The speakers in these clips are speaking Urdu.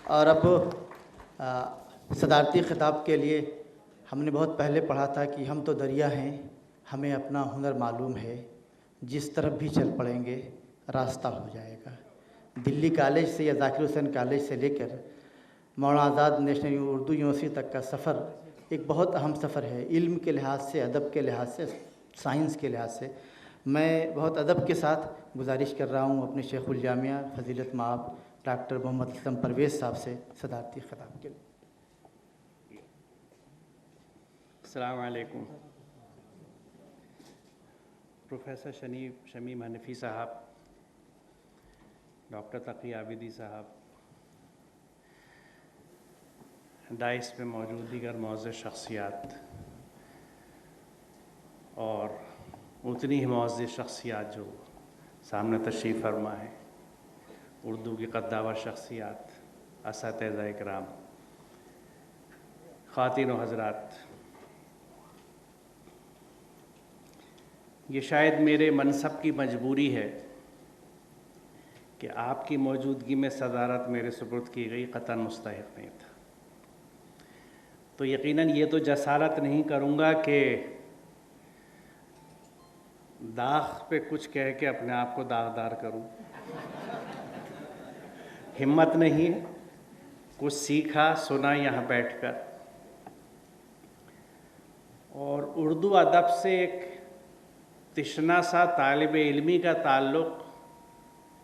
اور اب صدارتی خطاب کے لیے ہم نے بہت پہلے پڑھا تھا کہ ہم تو دریا ہیں، ہمیں اپنا ہنر معلوم ہے، جس طرف بھی چل پڑیں گے راستہ ہو جائے گا۔ دلی کالج سے یا ذاکر حسین کالج سے لے کر مولانا آزاد نیشنل اردو یونیورسٹی تک کا سفر ایک بہت اہم سفر ہے، علم کے لحاظ سے، ادب کے لحاظ سے، سائنس کے لحاظ سے۔ میں بہت ادب کے ساتھ گزارش کر رہا ہوں اپنے شیخ الجامعہ فضیلت مآب ڈاکٹر محمد اسلم پرویز صاحب سے صدارتی خطاب کے لیے۔ السلام علیکم۔ پروفیسر شمیم حنفی صاحب، ڈاکٹر تقی عابدی صاحب، ڈائس پہ موجود دیگر معزز شخصیات اور اتنی ہی معزز شخصیات جو سامنے تشریف فرما ہے، اردو کی قداور شخصیات، اساتذہ اکرام، خواتین و حضرات، یہ شاید میرے منصب کی مجبوری ہے کہ آپ کی موجودگی میں صدارت میرے سپرد کی گئی قطعاً مستحق نہیں تھا۔ تو یقیناً یہ تو جسارت نہیں کروں گا کہ داغ پہ کچھ کہہ کے اپنے آپ کو داغدار کروں، ہمت نہیں، کچھ سیکھا سنا یہاں بیٹھ کر، اور اردو ادب سے ایک تشنا سا طالب علمی کا تعلق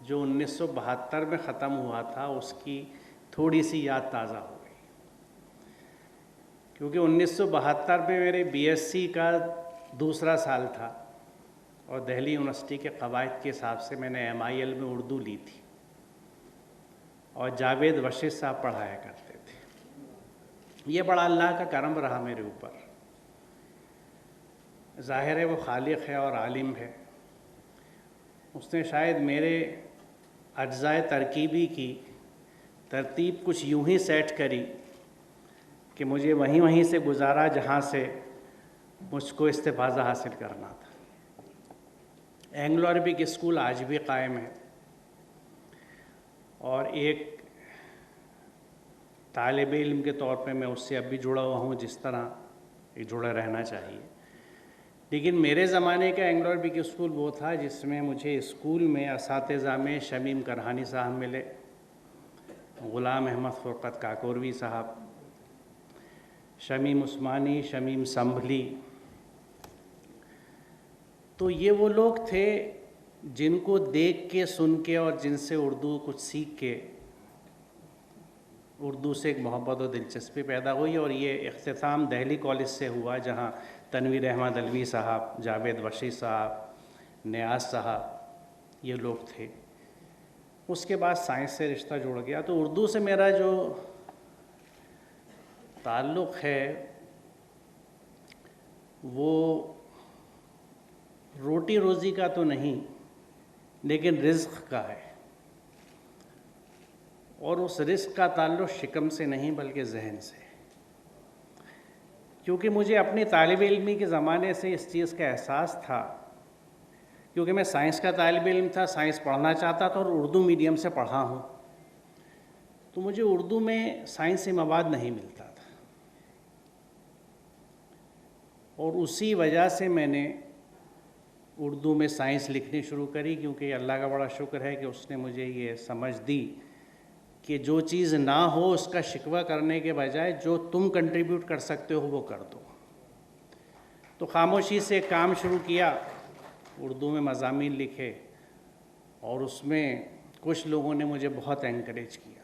جو 1972 میں ختم ہوا تھا، اس کی تھوڑی سی یاد تازہ ہو گئی، کیونکہ 1972 میں میرے بی ایس سی کا دوسرا سال تھا اور دہلی یونیورسٹی کے قواعد کے حساب سے میں نے MIL میں اردو لی تھی اور جاوید وشیش صاحب پڑھایا کرتے تھے۔ یہ بڑا اللہ کا کرم رہا میرے اوپر۔ ظاہر ہے وہ خالق ہے اور عالم ہے، اس نے شاید میرے اجزائے ترکیبی کی ترتیب کچھ یوں ہی سیٹ کری کہ مجھے وہیں سے گزارا جہاں سے مجھ کو استفاضہ حاصل کرنا تھا۔ اینگلو عربک اسکول آج بھی قائم ہے اور ایک طالب علم کے طور پہ میں اس سے اب بھی جڑا ہوا ہوں، جس طرح جڑا رہنا چاہیے۔ لیکن میرے زمانے کا اینگلو عربک اسکول وہ تھا جس میں مجھے اسکول میں اساتذہ میں شمیم کرہانی صاحب ملے، غلام احمد فرقت کاکوروی صاحب، شمیم عثمانی، شمیم سنبھلی۔ تو یہ وہ لوگ تھے جن کو دیکھ کے، سن کے اور جن سے اردو کچھ سیکھ کے اردو سے ایک محبت و دلچسپی پیدا ہوئی، اور یہ اختتام دہلی کالج سے ہوا جہاں تنویر احمد علوی صاحب، جاوید وشیش صاحب، نیاز صاحب یہ لوگ تھے۔ اس کے بعد سائنس سے رشتہ جڑ گیا۔ تو اردو سے میرا جو تعلق ہے وہ روٹی روزی کا تو نہیں، لیکن رزق کا ہے، اور اس رزق کا تعلق شکم سے نہیں بلکہ ذہن سے، کیونکہ مجھے اپنی طالب علمی کے زمانے سے اس چیز کا احساس تھا، کیونکہ میں سائنس کا طالب علم تھا، سائنس پڑھنا چاہتا تھا اور اردو میڈیم سے پڑھا ہوں، تو مجھے اردو میں سائنسی مواد نہیں ملتا تھا، اور اسی وجہ سے میں نے اردو میں سائنس لکھنی شروع کری، کیونکہ اللہ کا بڑا شکر ہے کہ اس نے مجھے یہ سمجھ دی کہ جو چیز نہ ہو اس کا شکوہ کرنے کے بجائے جو تم کنٹریبیوٹ کر سکتے ہو وہ کر دو۔ تو خاموشی سے کام شروع کیا، اردو میں مضامین لکھے، اور اس میں کچھ لوگوں نے مجھے بہت انکریج کیا،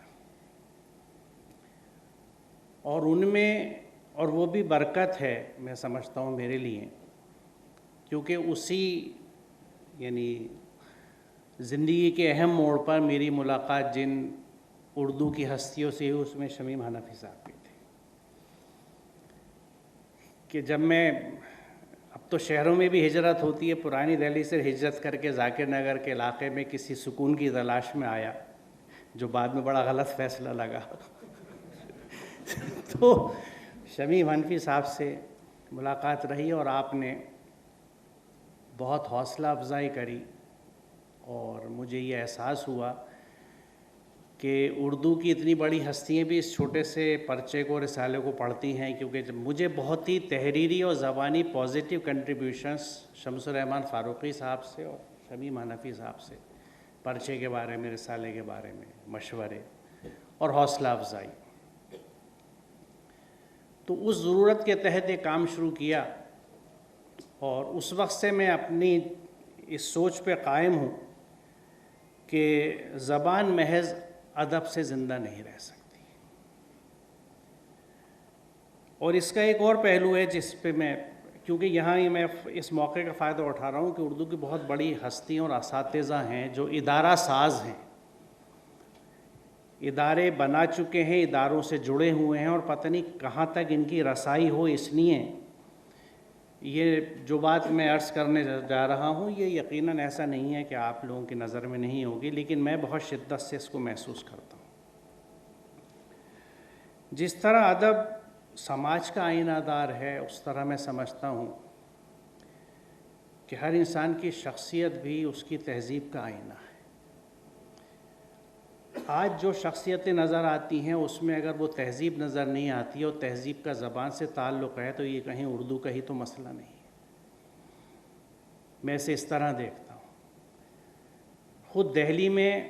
اور ان میں، اور وہ بھی برکت ہے میں سمجھتا ہوں میرے لیے، کیونکہ اسی یعنی زندگی کے اہم موڑ پر میری ملاقات جن اردو کی ہستیوں سے ہوئی، اس میں شمیم حنفی صاحب بھی تھے، کہ جب میں، اب تو شہروں میں بھی ہجرت ہوتی ہے، پرانی دہلی سے ہجرت کر کے ذاکر نگر کے علاقے میں کسی سکون کی تلاش میں آیا، جو بعد میں بڑا غلط فیصلہ لگا تو شمیم حنفی صاحب سے ملاقات رہی اور آپ نے بہت حوصلہ افزائی کری، اور مجھے یہ احساس ہوا کہ کہ اردو کی اتنی بڑی ہستیاں بھی اس چھوٹے سے پرچے کو رسالے کو پڑھتی ہیں، کیونکہ جب مجھے بہت ہی تحریری اور زبانی پازیٹیو کنٹریبیوشنس شمس الرحمان فاروقی صاحب سے اور شمیم حنفی صاحب سے پرچے کے بارے میں، رسالے کے بارے میں مشورے اور حوصلہ افزائی، تو اس ضرورت کے تحت یہ کام شروع کیا، اور اس وقت سے میں اپنی اس سوچ پہ قائم ہوں کہ زبان محض ادب سے زندہ نہیں رہ سکتی۔ اور اس کا ایک اور پہلو ہے جس پہ میں، کیونکہ یہاں ہی میں اس موقع کا فائدہ اٹھا رہا ہوں کہ اردو کی بہت بڑی ہستیاں اور اساتذہ ہیں جو ادارہ ساز ہیں، ادارے بنا چکے ہیں، اداروں سے جڑے ہوئے ہیں، اور پتہ نہیں کہاں تک ان کی رسائی ہو، اس لیے یہ جو بات میں عرض کرنے جا رہا ہوں یہ یقیناً ایسا نہیں ہے کہ آپ لوگوں کی نظر میں نہیں ہوگی، لیکن میں بہت شدت سے اس کو محسوس کرتا ہوں۔ جس طرح ادب سماج کا آئینہ دار ہے، اس طرح میں سمجھتا ہوں کہ ہر انسان کی شخصیت بھی اس کی تہذیب کا آئینہ ہے۔ آج جو شخصیتیں نظر آتی ہیں اس میں اگر وہ تہذیب نظر نہیں آتی اور تہذیب کا زبان سے تعلق ہے تو یہ کہیں اردو کا ہی تو مسئلہ نہیں ہے۔ میں اسے اس طرح دیکھتا ہوں۔ خود دہلی میں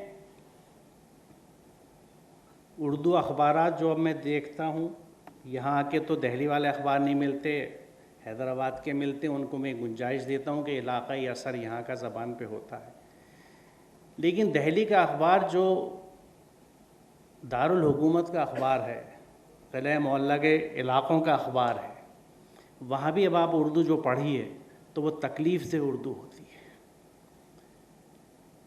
اردو اخبارات جو اب میں دیکھتا ہوں، یہاں آ کے تو دہلی والے اخبار نہیں ملتے، حیدرآباد کے ملتے، ان کو میں گنجائش دیتا ہوں کہ علاقائی اثر یہاں کا زبان پہ ہوتا ہے، لیکن دہلی کا اخبار جو دارالحکومت کا اخبار ہے، قلعہ محلہ کے علاقوں کا اخبار ہے، وہاں بھی اب آپ اردو جو پڑھیے تو وہ تکلیف سے اردو ہوتی ہے،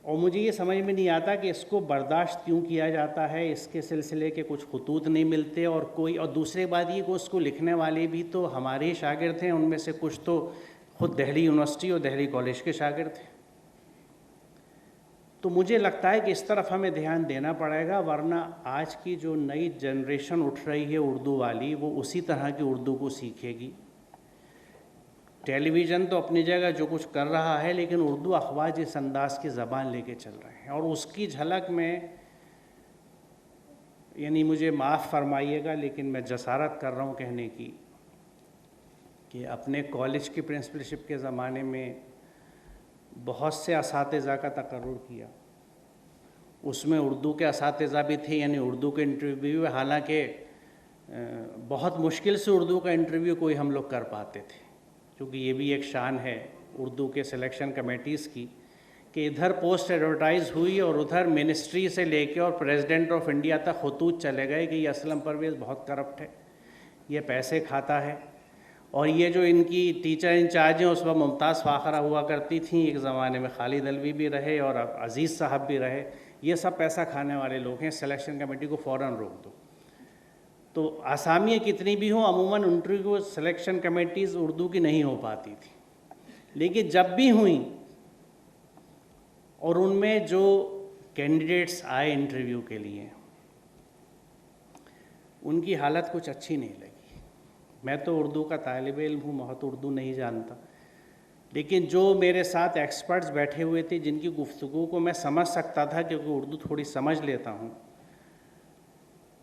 اور مجھے یہ سمجھ میں نہیں آتا کہ اس کو برداشت کیوں کیا جاتا ہے، اس کے سلسلے کے کچھ خطوط نہیں ملتے، اور دوسری بات یہ کہ اس کو لکھنے والے بھی تو ہمارے ہی شاگرد ہیں، ان میں سے کچھ تو خود دہلی یونیورسٹی اور دہلی کالج کے شاگرد ہیں۔ تو مجھے لگتا ہے کہ اس طرف ہمیں دھیان دینا پڑے گا، ورنہ آج کی جو نئی جنریشن اٹھ رہی ہے اردو والی، وہ اسی طرح کی اردو کو سیکھے گی۔ ٹیلی ویژن تو اپنی جگہ جو کچھ کر رہا ہے، لیکن اردو اخبار جس انداز کی زبان لے کے چل رہے ہیں، اور اس کی جھلک میں، یعنی مجھے معاف فرمائیے گا لیکن میں جسارت کر رہا ہوں کہنے کی کہ اپنے کالج کی پرنسپلشپ کے زمانے میں بہت سے اساتذہ کا تقرر کیا، اس میں اردو کے اساتذہ بھی تھے، یعنی اردو کے انٹرویو، حالانکہ بہت مشکل سے اردو کا انٹرویو کوئی ہم لوگ کر پاتے تھے، کیونکہ یہ بھی ایک شان ہے اردو کے سلیکشن کمیٹیز کی کہ ادھر پوسٹ ایڈورٹائز ہوئی اور ادھر منسٹری سے لے کے اور پریزیڈنٹ آف انڈیا تک خطوط چلے گئے کہ یہ اسلم پرویز بہت کرپٹ ہے، یہ پیسے کھاتا ہے، اور یہ جو ان کی ٹیچر انچارج ہیں اس وقت ممتاز فاخرہ ہوا کرتی تھیں، ایک زمانے میں خالد علوی بھی رہے اور اب عزیز صاحب بھی رہے، یہ سب پیسہ کھانے والے لوگ ہیں، سلیکشن کمیٹی کو فوراً روک دو۔ تو آسامیاں کتنی بھی ہوں، عموماً انٹرویو سلیکشن کمیٹیز اردو کی نہیں ہو پاتی تھی، لیکن جب بھی ہوئیں اور ان میں جو کینڈیڈیٹس آئے انٹرویو کے لیے ان کی حالت کچھ اچھی نہیں لگی۔ میں تو اردو کا طالب علم ہوں، بہت اردو نہیں جانتا، لیکن جو میرے ساتھ ایکسپرٹس بیٹھے ہوئے تھے جن کی گفتگو کو میں سمجھ سکتا تھا کیونکہ اردو تھوڑی سمجھ لیتا ہوں،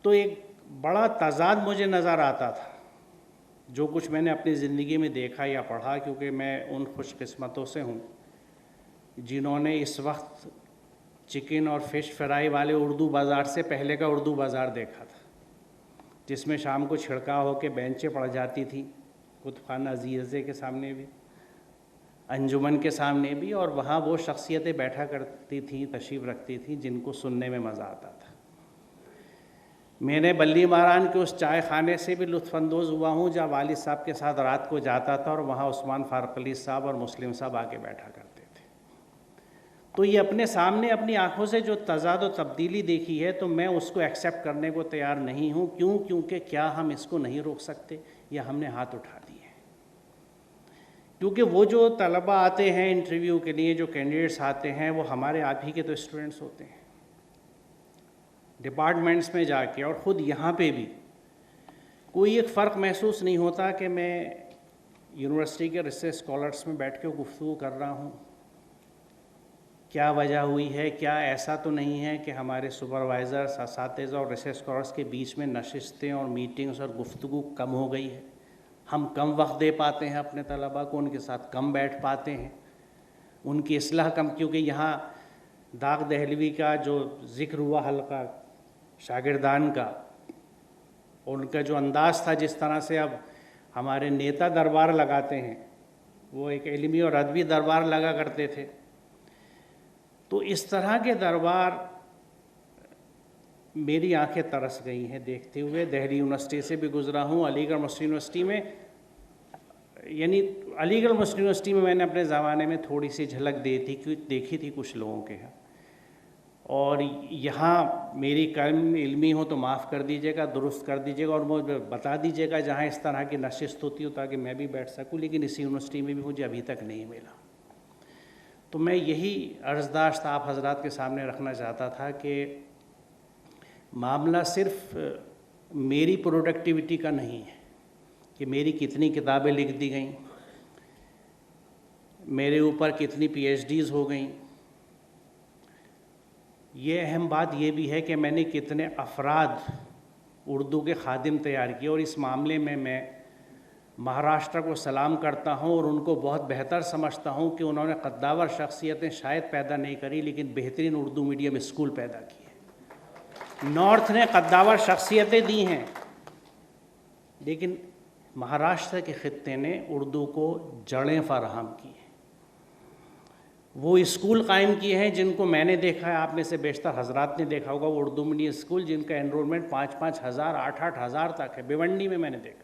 تو ایک بڑا تضاد مجھے نظر آتا تھا جو کچھ میں نے اپنی زندگی میں دیکھا یا پڑھا، کیونکہ میں ان خوش قسمتوں سے ہوں جنہوں نے اس وقت چکن اور فش فرائی والے اردو بازار سے پہلے کا اردو بازار دیکھا تھا، جس میں شام کو چھڑکاؤ ہو کے بینچیں پڑ جاتی تھیں، کتب خانہ زیرزے کے سامنے بھی، انجمن کے سامنے بھی، اور وہاں وہ شخصیتیں بیٹھا کرتی تھیں، تشریف رکھتی تھیں جن کو سننے میں مزہ آتا تھا۔ میں نے بلی ماران کے اس چائے خانے سے بھی لطف اندوز ہوا ہوں جہاں والد صاحب کے ساتھ رات کو جاتا تھا، اور وہاں عثمان فاروق علی صاحب اور مسلم صاحب آ کے بیٹھا کرتے تھے۔ تو یہ اپنے سامنے اپنی آنکھوں سے جو تضاد و تبدیلی دیکھی ہے تو میں اس کو ایکسیپٹ کرنے کو تیار نہیں ہوں۔ کیونکہ کیا ہم اس کو نہیں روک سکتے یا ہم نے ہاتھ اٹھا دیے ہیں؟ کیونکہ وہ جو طلبہ آتے ہیں انٹرویو کے لیے، جو کینڈیڈیٹس آتے ہیں، وہ ہمارے آپ ہی کے تو اسٹوڈنٹس ہوتے ہیں، ڈپارٹمنٹس میں جا کے، اور خود یہاں پہ بھی کوئی ایک فرق محسوس نہیں ہوتا کہ میں یونیورسٹی کے ریسرچ اسکالرس میں بیٹھ کے گفتگو کر رہا ہوں کیا وجہ ہوئی ہے؟ کیا ایسا تو نہیں ہے کہ ہمارے سپروائزرز، اساتذہ اور ریسرچ اسکالرس کے بیچ میں نشستیں اور میٹنگز اور گفتگو کم ہو گئی ہے؟ ہم کم وقت دے پاتے ہیں اپنے طلباء کو، ان کے ساتھ کم بیٹھ پاتے ہیں، ان کی اصلاح کم، کیونکہ یہاں داغ دہلوی کا جو ذکر ہوا حلقہ شاگردان کا، اور ان کا جو انداز تھا، جس طرح سے اب ہمارے نیتا دربار لگاتے ہیں، وہ ایک علمی اور ادبی دربار لگا کرتے تھے، تو اس طرح کے دربار میری آنکھیں ترس گئی ہیں دیکھتے ہوئے۔ دہلی یونیورسٹی سے بھی گزرا ہوں، علی گڑھ مسلم یونیورسٹی میں، یعنی علی گڑھ مسلم یونیورسٹی میں میں نے اپنے زمانے میں تھوڑی سی جھلک دیکھی تھی کچھ لوگوں کے ہاں، اور یہاں میری کم علمی ہو تو معاف کر دیجیے گا، درست کر دیجیے گا، اور مجھے بتا دیجیے گا جہاں اس طرح کی نشست ہوتی ہو تاکہ میں بھی بیٹھ سکوں، لیکن اسی یونیورسٹی میں بھی مجھے ابھی تک نہیں ملا۔ تو میں یہی عرضداشت آپ حضرات کے سامنے رکھنا چاہتا تھا کہ معاملہ صرف میری پروڈکٹیوٹی کا نہیں ہے کہ میری کتنی کتابیں لکھ دی گئیں، میرے اوپر کتنی پی ایچ ڈیز ہو گئیں، یہ اہم بات یہ بھی ہے کہ میں نے کتنے افراد اردو کے خادم تیار کیے، اور اس معاملے میں مہاراشٹر کو سلام کرتا ہوں اور ان کو بہت بہتر سمجھتا ہوں کہ انہوں نے قداور شخصیتیں شاید پیدا نہیں کری، لیکن بہترین اردو میڈیم اسکول پیدا کیے۔ نارتھ نے قداور شخصیتیں دی ہیں، لیکن مہاراشٹر کے خطے نے اردو کو جڑیں فراہم کی ہیں، وہ اسکول قائم کیے ہیں جن کو میں نے دیکھا ہے، آپ میں سے بیشتر حضرات نے دیکھا ہوگا، وہ اردو میڈیم اسکول جن کا انرولمنٹ 5-5 ہزار 8-8 ہزار تک ہے، بھیونڈی میں نے دیکھا،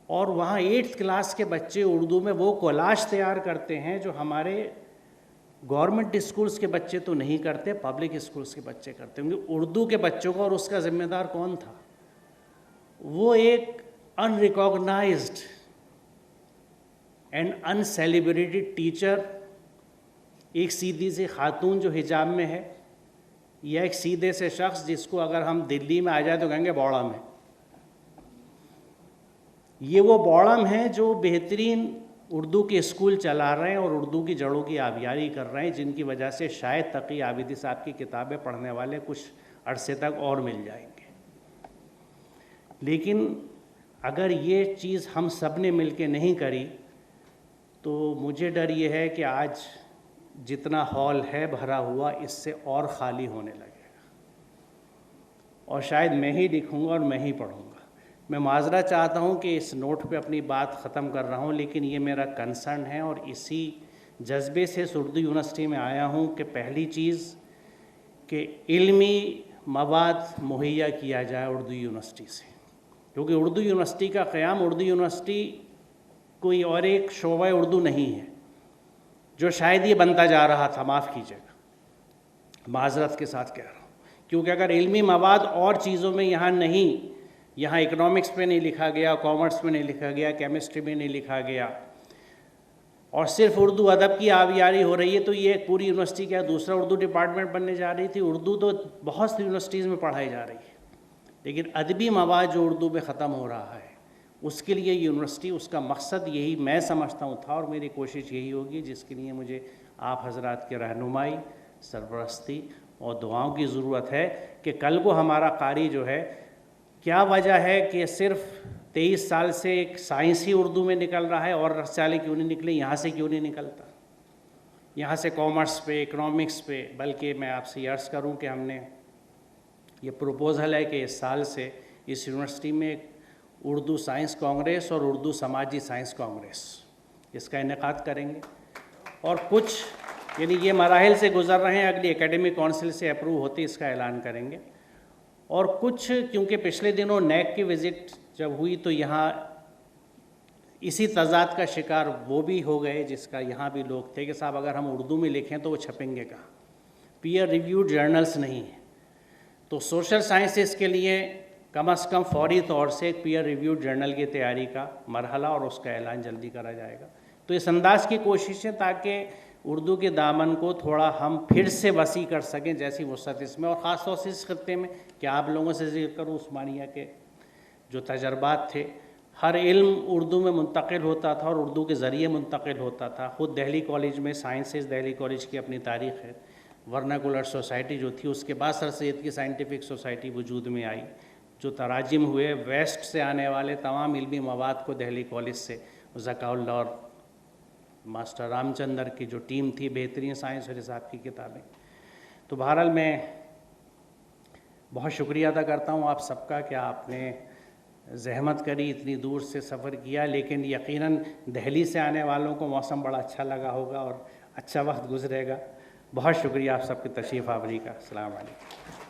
اور وہاں 8th کلاس کے بچے اردو میں وہ کولاج تیار کرتے ہیں جو ہمارے گورنمنٹ اسکولز کے بچے تو نہیں کرتے، پبلک اسکولز کے بچے کرتے ہوں گے۔ اردو کے بچوں کو، اور اس کا ذمہ دار کون تھا؟ وہ ایک ان ریکاگنائزڈ اینڈ ان سیلیبریٹڈ ٹیچر، ایک سیدھی سی خاتون جو حجاب میں ہے، یا ایک سیدھے سے شخص جس کو اگر ہم دلی میں آ جائے تو کہیں گے بوڑم ہے، یہ وہ بوڑم ہیں جو بہترین اردو کے اسکول چلا رہے ہیں اور اردو کی جڑوں کی آبیاری کر رہے ہیں، جن کی وجہ سے شاید تقی عابدی صاحب کی کتابیں پڑھنے والے کچھ عرصے تک اور مل جائیں گے۔ لیکن اگر یہ چیز ہم سب نے مل کے نہیں کری تو مجھے ڈر یہ ہے کہ آج جتنا ہال ہے بھرا ہوا، اس سے اور خالی ہونے لگے گا، اور شاید میں ہی لکھوں گا اور میں ہی پڑھوں گا۔ میں معذرت چاہتا ہوں کہ اس نوٹ پہ اپنی بات ختم کر رہا ہوں، لیکن یہ میرا کنسرن ہے، اور اسی جذبے سے اس اردو یونیورسٹی میں آیا ہوں کہ پہلی چیز کہ علمی مواد مہیا کیا جائے اردو یونیورسٹی سے، کیونکہ اردو یونیورسٹی کا قیام، اردو یونیورسٹی کوئی اور ایک شعبہ اردو نہیں ہے جو شاید یہ بنتا جا رہا تھا، معاف کیجیے گا، معذرت کے ساتھ کہہ رہا ہوں، کیونکہ اگر علمی مواد اور چیزوں میں یہاں نہیں، یہاں اکنامکس پہ نہیں لکھا گیا، کامرس میں نہیں لکھا گیا، کیمسٹری میں نہیں لکھا گیا، اور صرف اردو ادب کی آبیاری ہو رہی ہے، تو یہ پوری یونیورسٹی کیا دوسرا اردو ڈپارٹمنٹ بننے جا رہی تھی؟ اردو تو بہت سی یونیورسٹیز میں پڑھائی جا رہی ہے، لیکن ادبی مواد جو اردو میں ختم ہو رہا ہے، اس کے لیے یونیورسٹی، اس کا مقصد یہی میں سمجھتا ہوں تھا، اور میری کوشش یہی ہوگی، جس کے لیے مجھے آپ حضرات کی رہنمائی، سرپرستی اور دعاؤں کی ضرورت ہے کہ کل کو ہمارا قاری جو ہے، کیا وجہ ہے کہ صرف 23 سال سے ایک سائنسی اردو میں نکل رہا ہے، اور رسالے کیوں نہیں نکلے؟ یہاں سے کیوں نہیں نکلتا؟ یہاں سے کامرس پہ، اکنامکس پہ، بلکہ میں آپ سے یہ عرض کروں کہ ہم نے یہ پروپوزل ہے کہ اس سال سے اس یونیورسٹی میں ایک اردو سائنس کانگریس اور اردو سماجی سائنس کانگریس اس کا انعقاد کریں گے، اور کچھ یعنی یہ مراحل سے گزر رہے ہیں، اگلی اکیڈمک کونسل سے اپروو ہوتی اس کا اعلان کریں گے، اور کچھ کیونکہ پچھلے دنوں نیک کی وزٹ جب ہوئی تو یہاں اسی تضاد کا شکار وہ بھی ہو گئے، جس کا یہاں بھی لوگ تھے کہ صاحب اگر ہم اردو میں لکھیں تو وہ چھپیں گے کہاں؟ پیئر ریویوڈ جرنلز نہیں ہیں، تو سوشل سائنسز کے لیے کم از کم فوری طور سے ایک پیئر ریویوڈ جرنل کی تیاری کا مرحلہ اور اس کا اعلان جلدی کرا جائے گا۔ تو اس انداز کی کوششیں تاکہ اردو کے دامن کو تھوڑا ہم پھر سے وسیع کر سکیں جیسی وسعت اس میں، اور خاص طور سے اس خطے میں کہ آپ لوگوں سے ذکر کروں عثمانیہ کے جو تجربات تھے، ہر علم اردو میں منتقل ہوتا تھا اور اردو کے ذریعے منتقل ہوتا تھا. خود دہلی کالج میں سائنسز دہلی کالج کی اپنی تاریخ ہے. ورناکولر سوسائٹی جو تھی اس کے بعد سر سید کی سائنٹیفک سوسائٹی وجود میں آئی. جو تراجم ہوئے ویسٹ سے آنے والے تمام علمی مواد کو دہلی کالج سے ذکاء اللہ اور ماسٹر رام چندر کی جو ٹیم تھی بہترین سائنس اور حساب کی کتابیں. تو بہرحال میں بہت شکریہ ادا کرتا ہوں آپ سب کا کہ آپ نے زحمت کری, اتنی دور سے سفر کیا, لیکن یقیناً دہلی سے آنے والوں کو موسم بڑا اچھا لگا ہوگا اور اچھا وقت گزرے گا. بہت شکریہ آپ سب کی تشریف آوری کا. السلام علیکم.